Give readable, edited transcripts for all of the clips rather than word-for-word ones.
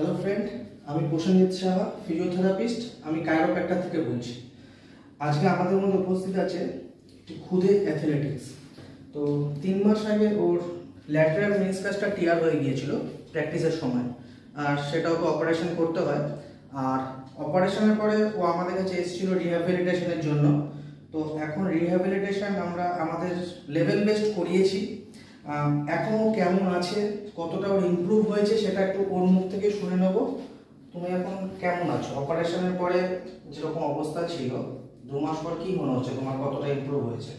Hello friend, আমি Prosenjit Saha, physiotherapist. আমি chiropractor থেকে বলছি। আজকে আমাদের মধ্যে উপস্থিত আছে খুদে অ্যাথলেটিক্স। তো 3 মাস আগে ওর ল্যাটেরাল মেনিসকাসটা টিয়ার হয়ে গিয়েছিল প্র্যাকটিসের সময়, আর সেটাও তো অপারেশন করতে হয়। আর অপারেশনের পরে ও আমাদের কাছে এসেছিল রিহ্যাবিলিটেশনের জন্য। তো এখন রিহ্যাবিলিটেশন আমরা আমাদের লেভেল বেসড করিয়েছি। এখন ও কেমন আছে, কতটা ওর ইমপ্রুভ হয়েছে সেটা একটু ওর মুখ থেকে শুনে নেব। তুমি এখন কেমন আছো? অপারেশনের পরে যেরকম অবস্থা ছিল 2 মাস পর কি মনে হচ্ছে তোমার, কতটা ইমপ্রুভ হয়েছে?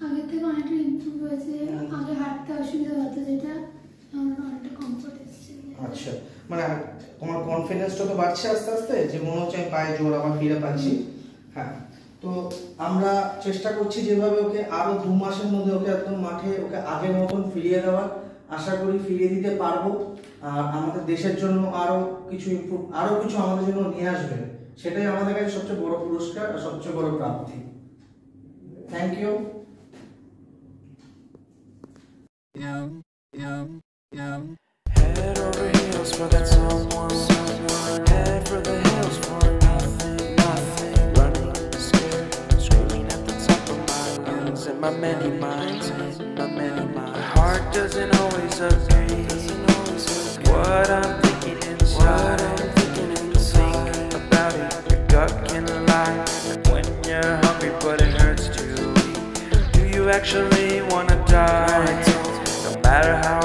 আগে থেকে অনেকটা ইমপ্রুভ হয়েছে। আগে হাঁটতে অসুবিধা হতো, যেটা অনেকটা কমফোর্ট এসেছে। আচ্ছা, মানে তোমার কনফিডেন্সটা তো বাড়ছে আস্তে আস্তে, যে মনে হচ্ছে আমি পায়ে জোর আবার ফিরে পাচ্ছি। হ্যাঁ, তো আমরা চেষ্টা করছি যেভাবে ওকে আরো 2 মাসের মধ্যে ওকে একদম মাঠে ওকে আগের মতন ফিরিয়ে দেওয়ার। আশা করি ফিরিয়ে দিতে পারবো। আর আমাদের দেশের জন্য আরো কিছু ইমপ্রুভ, আরো কিছু আমাদের জন্য নিয়ে আসবে। সেটাই আমাদের কাছে সবচেয়ে বড় পুরস্কার আর সবচেয়ে বড় প্রাপ্তি। Thank you. Head over heels for that someone. Head for the hills for nothing. Running, scared, screaming at the top of my lungs. In my many minds, my heart doesn't always agree. What I'm thinking inside, think about it. Your gut can lie. And when you're hungry, but it hurts to eat. Do you actually wanna die? No matter how